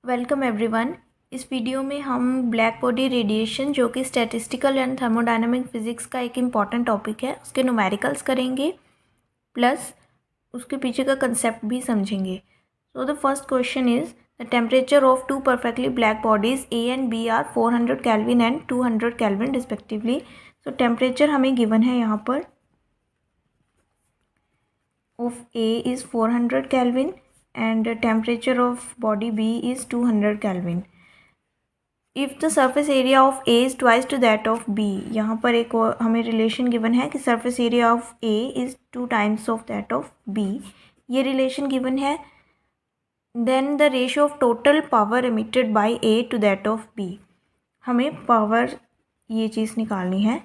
Welcome everyone. इस video में हम ब्लैक बॉडी रेडिएशन जो कि स्टैटिस्टिकल एंड थर्मोडायनामिक फिजिक्स का एक इम्पॉर्टेंट टॉपिक है उसके न्यूमेरिकल्स करेंगे, प्लस उसके पीछे का कंसेप्ट भी समझेंगे। So the first question is the temperature of two perfectly black bodies A and B are 400 kelvin and 200 kelvin respectively. So temperature हमें गिवन है यहाँ पर of A is 400 Kelvin and temperature of body B is 200 Kelvin. If the surface area of A is twice to that of B, यहाँ पर एक और हमें relation given है कि surface area of A is 2 times of that of B, ये relation given है। Then the ratio of total power emitted by A to that of B, हमें पावर ये चीज़ निकालनी है,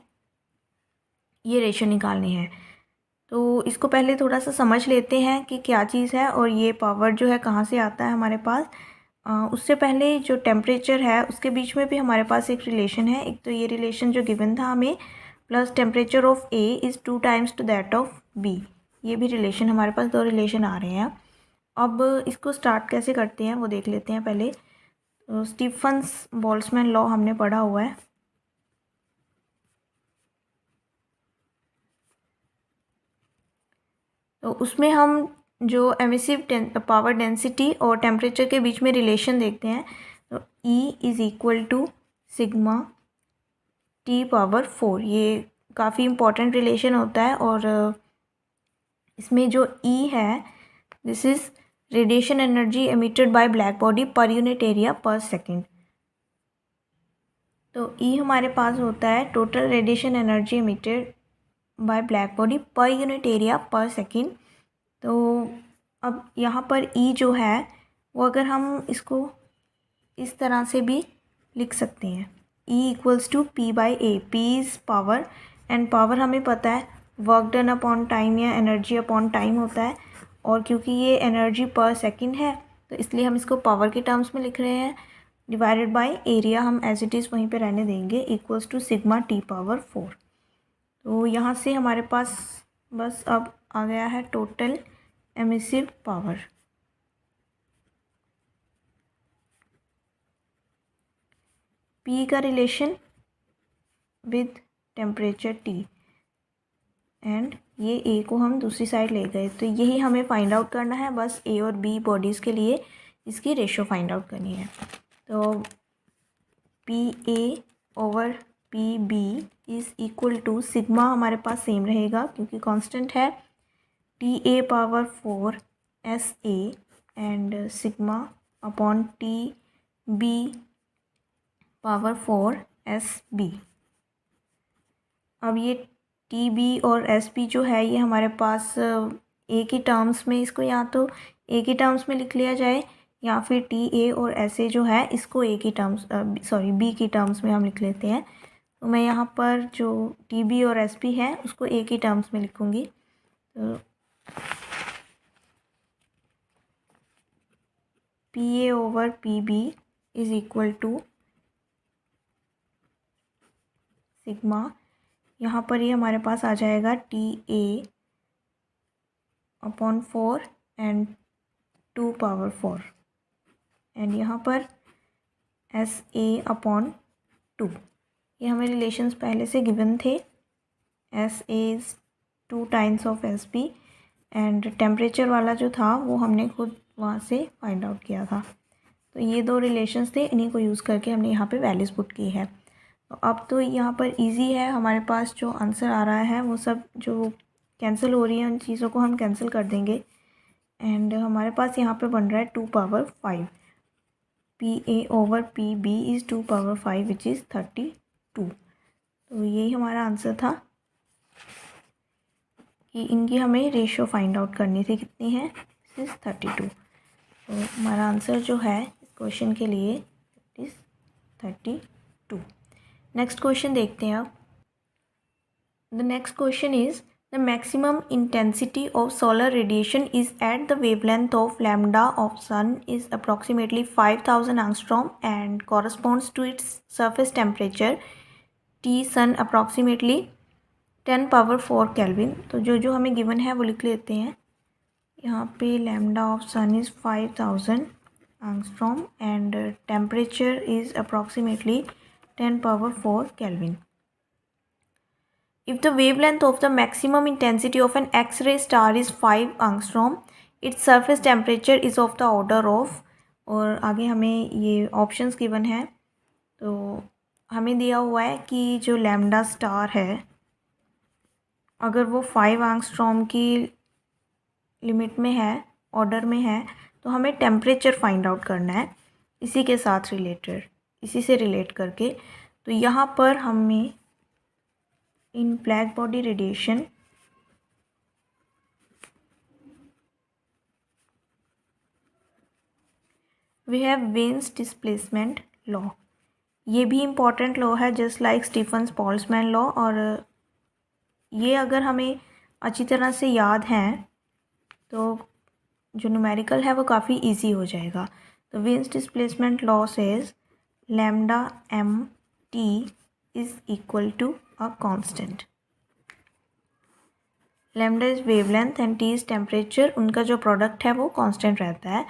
ये रेशो निकालनी है। तो इसको पहले थोड़ा सा समझ लेते हैं कि क्या चीज़ है और ये पावर जो है कहाँ से आता है हमारे पास। उससे पहले जो टेम्परेचर है उसके बीच में भी हमारे पास एक रिलेशन है। एक तो ये रिलेशन जो गिवन था हमें, plus temperature of A is 2 times to that of B, ये भी रिलेशन हमारे पास, दो रिलेशन आ रहे हैं। अब इसको स्टार्ट कैसे करते हैं वो देख लेते हैं पहले। तो स्टीफन्स बोल्ट्जमैन लॉ हमने पढ़ा हुआ है। तो उसमें हम जो एमिसिव पावर डेंसिटी और टेम्परेचर के बीच में रिलेशन देखते हैं। तो E is equal to sigma T power 4, ये काफ़ी इम्पॉर्टेंट रिलेशन होता है। और इसमें जो E है, this is radiation energy emitted by black body per unit area पर सेकेंड। तो E हमारे पास होता है total radiation energy emitted by black body per unit area पर सेकेंड। तो अब यहाँ पर E जो है वो अगर हम इसको इस तरह से भी लिख सकते हैं, E equals to P by A. P is power and power हमें पता है वर्क डन अपॉन टाइम या एनर्जी अपॉन टाइम होता है। और क्योंकि ये एनर्जी पर सेकंड है तो इसलिए हम इसको पावर के टर्म्स में लिख रहे हैं, डिवाइडेड बाय एरिया हम एज इट इज़ वहीं पे रहने देंगे, equals to sigma T power 4। तो यहाँ से हमारे पास बस अब आ गया है टोटल एमिसिव पावर। P का relation with temperature T and ये A को हम दूसरी साइड ले गए। तो यही हमें फाइंड आउट करना है, बस A और B बॉडीज़ के लिए इसकी रेशो फाइंड आउट करनी है। तो PA over PB is equal to sigma हमारे पास सेम रहेगा क्योंकि कांस्टेंट है, TA power 4 SA and sigma upon TB power 4 SB। अब ये TB और SB जो है ये हमारे पास A की टर्म्स में, इसको या तो A की टर्म्स में लिख लिया जाए या फिर TA और SA जो है इसको A की टर्म्स B की टर्म्स में हम लिख लेते हैं। तो मैं यहाँ पर जो TB और SB है उसको A की टर्म्स में लिखूँगी। तो PA over PB is equal to sigma, यहाँ पर ये हमारे पास आ जाएगा TA upon 4 and 2 power 4 and यहाँ पर SA अपॉन 2। ये हमें रिलेशंस पहले से गिवन थे, SA is 2 times of SB and temperature वाला जो था वो हमने खुद वहाँ से फाइंड आउट किया था। तो ये दो रिलेशंस थे, इन्हीं को यूज़ करके हमने यहाँ पे वैल्यूज़ पुट की है। तो अब तो यहाँ पर इजी है, हमारे पास जो आंसर आ रहा है वो सब जो कैंसिल हो रही है उन चीज़ों को हम कैंसिल कर देंगे एंड हमारे पास यहाँ पे बन रहा है 2 power 5। PA over PB is 2 power 5 which is 32। तो यही हमारा आंसर था कि इनकी हमें रेशो फाइंड आउट करनी थी, कितनी है, दिस इज़ 32। तो हमारा आंसर जो है इस क्वेश्चन के लिए इज़ 32। नेक्स्ट क्वेश्चन देखते हैं अब। The next question is the maximum intensity of solar radiation is at the wavelength of lambda of sun is approximately 5000 angstrom and corresponds to its surface temperature T sun approximately 10 power 4 kelvin. तो जो जो हमें given है वो लिख लेते हैं। यहाँ पे lambda of sun is 5000 angstrom and temperature is approximately 10 power 4 Kelvin. If the wavelength of the maximum intensity of an X-ray star is 5 angstrom, its surface temperature is of the order of, और आगे हमें ये options given है, तो हमें दिया हुआ है कि जो लैम्डा स्टार है अगर वो 5 एंगस्ट्रॉम की लिमिट में है, ऑर्डर में है, तो हमें टेम्परेचर फाइंड आउट करना है इसी के साथ रिलेटेड, इसी से रिलेट करके। तो यहाँ पर हमें in black body radiation we have Wien's displacement law. ये भी इम्पॉर्टेंट लॉ है just like Stefan's Boltzmann law, और ये अगर हमें अच्छी तरह से याद है तो जो न्यूमेरिकल है वो काफ़ी इजी हो जाएगा। तो Wien's displacement law says lambda M T is equal to a constant. Lambda is wavelength and T is temperature, उनका जो प्रोडक्ट है वो कांस्टेंट रहता है।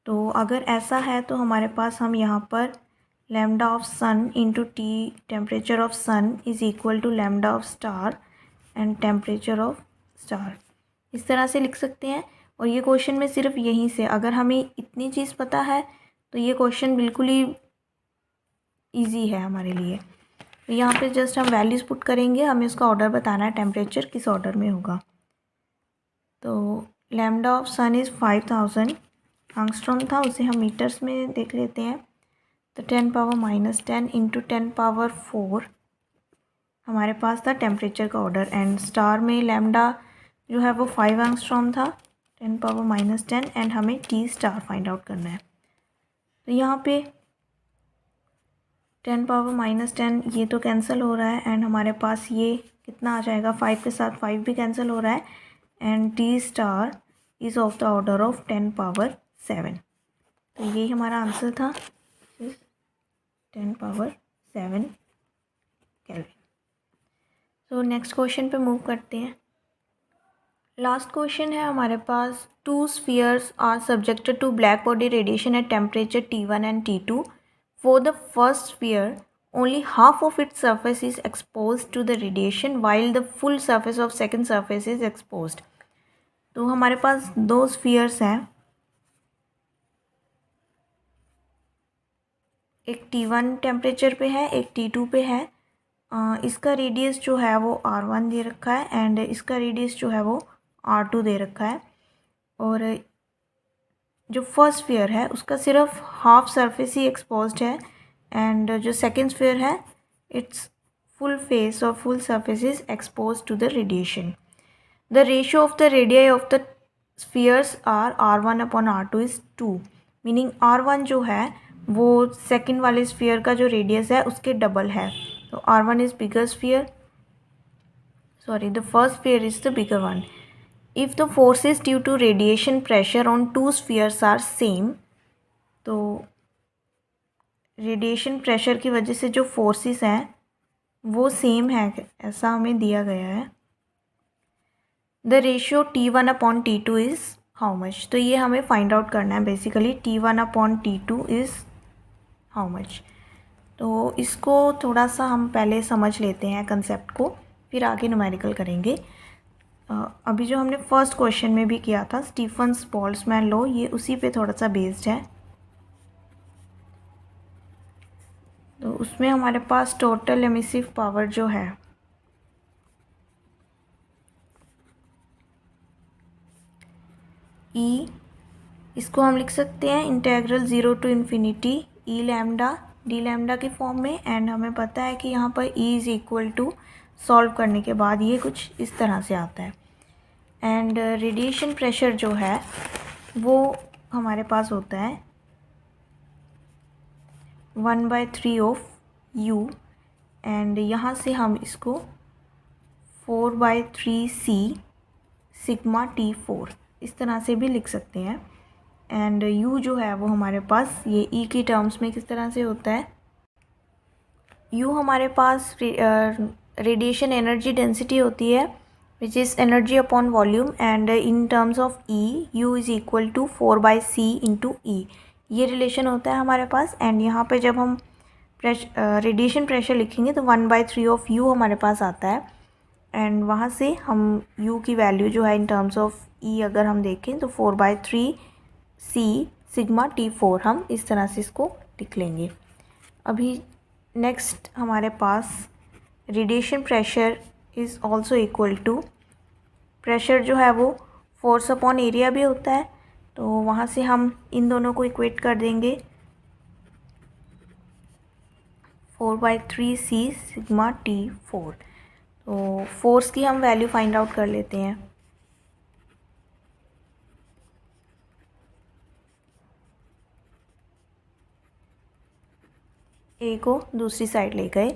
तो अगर ऐसा है तो हमारे पास हम यहाँ पर lambda of sun into T temperature of sun is equal to lambda of star and temperature of star, इस तरह से लिख सकते हैं। और ये क्वेश्चन में सिर्फ यहीं से अगर हमें इतनी चीज़ पता है तो ये क्वेश्चन बिल्कुल ही इजी है हमारे लिए। तो यहाँ पे जस्ट हम वैल्यूज़ पुट करेंगे, हमें उसका ऑर्डर बताना है, टेम्परेचर किस ऑर्डर में होगा। तो lambda of sun is 5000 angstrom था, उसे हम मीटर्स में देख लेते हैं। तो 10 पावर -10 इंटू 10 पावर 4 हमारे पास था टेम्परेचर का ऑर्डर, एंड स्टार में लैम्डा जो है वो 5 एंगस्ट्रॉम था, 10 पावर -10, एंड हमें टी स्टार फाइंड आउट करना है। तो यहाँ पे 10 पावर -10 ये तो कैंसिल हो रहा है, एंड हमारे पास ये कितना आ जाएगा, 5 के साथ 5 भी कैंसिल हो रहा है, and T star is of the order of 10 power 7। तो ये हमारा आंसर था 10 पावर 7 केल्विन। तो नेक्स्ट क्वेश्चन पे मूव करते हैं। लास्ट क्वेश्चन है हमारे पास, 2 spheres are subjected to black body radiation at temperature T1 and T2. For the first sphere, only half of its surface is exposed to the radiation while the full surface of second surface is exposed. तो हमारे पास 2 spheres हैं, एक T1 temperature पे है, एक T2 पे है। इसका रेडियस जो है वो R1 दे रखा है एंड इसका रेडियस जो है वो R2 दे रखा है, और जो फर्स्ट स्फीयर है उसका सिर्फ हाफ सरफेस ही एक्सपोज्ड है, एंड जो सेकेंड स्फीयर है इट्स फुल फेस और full surface is expose to the radiation. The ratio of the radii of the spheres are R1/R2 is 2, meaning R1 जो है वो सेकेंड वाले स्फीयर का जो रेडियस है उसके डबल है। तो R1 is bigger sphere, sorry the first sphere is the bigger one. If the forces due to radiation pressure on 2 spheres are same, तो रेडिएशन प्रेशर की वजह से जो फोर्सेस हैं वो सेम है, ऐसा हमें दिया गया है। The ratio T1/T2 is how much, तो ये हमें फाइंड आउट करना है basically, T1/T2 is how much. तो इसको थोड़ा सा हम पहले समझ लेते हैं कंसेप्ट को, फिर आगे न्यूमेरिकल करेंगे। अभी जो हमने फर्स्ट क्वेश्चन में भी किया था स्टीफन्स बोल्ट्जमैन लॉ, ये उसी पे थोड़ा सा बेस्ड है। तो उसमें हमारे पास टोटल एमिसिव पावर जो है E, इसको हम लिख सकते हैं integral 0 to infinity E lambda D lambda की फॉर्म में, एंड हमें पता है कि यहाँ पर E is equal to solve करने के बाद ये कुछ इस तरह से आता है। एंड रेडिएशन प्रेशर जो है वो हमारे पास होता है 1/3 ऑफ U, एंड यहाँ से हम इसको 4/3C सिग्मा T4 इस तरह से भी लिख सकते हैं। एंड U जो है वो हमारे पास ये E की टर्म्स में किस तरह से होता है, U हमारे पास रेडिएशन एनर्जी डेंसिटी होती है which is energy upon volume, and in terms of E, U is equal to 4/C into E. ये रिलेशन होता है हमारे पास। एंड यहाँ पे जब हम रेडिएशन प्रेशर लिखेंगे तो 1/3 ऑफ यू हमारे पास आता है। एंड वहाँ से हम u की वैल्यू जो है इन टर्म्स ऑफ E अगर हम देखें तो 4/3 C सिग्मा T4 हम इस तरह से इसको लिख लेंगे। अभी नेक्स्ट हमारे पास radiation pressure is also equal to, pressure जो है वो फोर्स अपॉन एरिया भी होता है, तो वहाँ से हम इन दोनों को इक्वेट कर देंगे 4/3 C सिग्मा T4। तो फोर्स की हम वैल्यू फाइंड आउट कर लेते हैं। ए को दूसरी साइड ले गए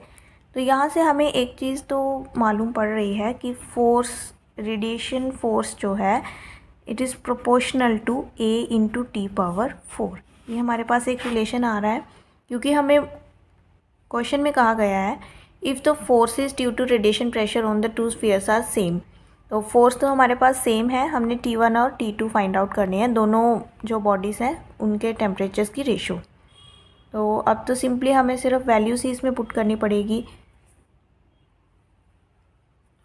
तो यहाँ से हमें एक चीज़ तो मालूम पड़ रही है कि फोर्स, रेडिएशन फोर्स जो है it is proportional to A into T⁴। ये हमारे पास एक रिलेशन आ रहा है क्योंकि हमें क्वेश्चन में कहा गया है if the forces due to radiation pressure on the two spheres are same. तो फोर्स तो हमारे पास सेम है, हमने T1 और T2 फाइंड आउट करने हैं, दोनों जो बॉडीज़ हैं उनके टेम्परेचर्स की रेशो। तो अब तो सिंपली हमें सिर्फ वैल्यूज ही इसमें पुट करनी पड़ेगी।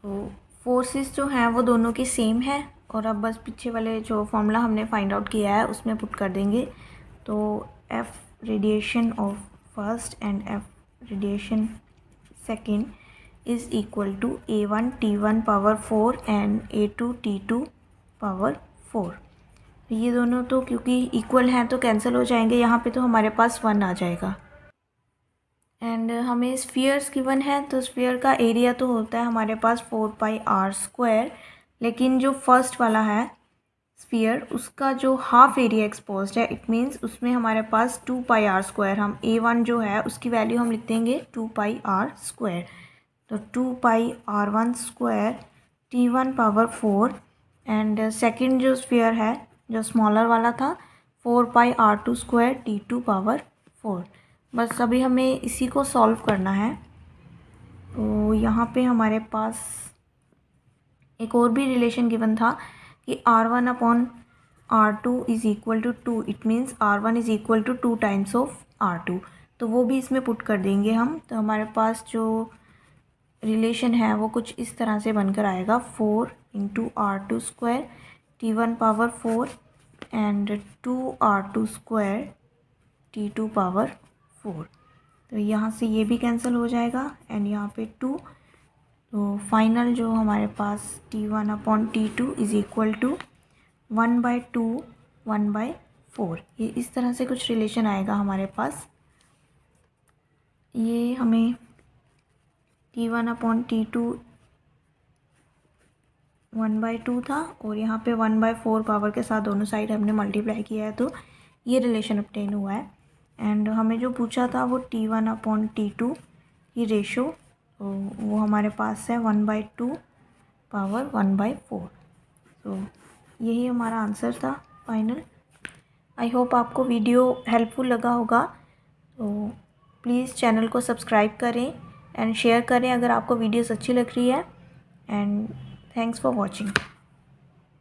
तो फोर्सेस जो हैं वो दोनों की सेम है और अब बस पीछे वाले जो फॉर्मूला हमने फाइंड आउट किया है उसमें पुट कर देंगे। तो F radiation of first and F radiation second is equal to A1 T1⁴ and A2 T2⁴। ये दोनों तो क्योंकि इक्वल हैं तो कैंसिल हो जाएंगे, यहाँ पे तो हमारे पास 1 आ जाएगा। एंड हमें स्फीयर्स गिवन है तो स्फीयर का एरिया तो होता है हमारे पास 4πr², लेकिन जो फर्स्ट वाला है स्फीयर उसका जो हाफ एरिया एक्सपोज्ड है इट मीन्स उसमें हमारे पास 2πr², हम A1 जो है उसकी वैल्यू हम लिख देंगे 2πr²। तो 2πr1² T1⁴ एंड सेकंड जो स्फीयर है जो स्मॉलर वाला था 4πr2² T2⁴। बस अभी हमें इसी को सॉल्व करना है। तो यहाँ पे हमारे पास एक और भी रिलेशन गिवन था कि R1/R2 is equal to 2, it means R1 is equal to 2 times of R2, तो वो भी इसमें पुट कर देंगे हम। तो हमारे पास जो रिलेशन है वो कुछ इस तरह से बनकर आएगा 4 × R2² T1⁴ and 2R2² T2⁴। तो यहाँ से ये भी कैंसिल हो जाएगा एंड यहाँ पे 2। तो फाइनल जो हमारे पास T1/T2 इज़ इक्वल टू 1/2 1/4। ये इस तरह से कुछ रिलेशन आएगा हमारे पास। ये हमें T1/T2 1/2 था और यहाँ पे 1/4 पावर के साथ दोनों साइड हमने मल्टीप्लाई किया है तो ये रिलेशन ऑब्टेन हुआ है। एंड हमें जो पूछा था वो T1/T2 की रेशो, तो वो हमारे पास है 1/2 पावर 1/4। तो यही हमारा आंसर था फाइनल। आई होप आपको वीडियो हेल्पफुल लगा होगा, तो प्लीज़ चैनल को सब्सक्राइब करें एंड शेयर करें अगर आपको वीडियोस अच्छी लग रही है। And thanks for watching.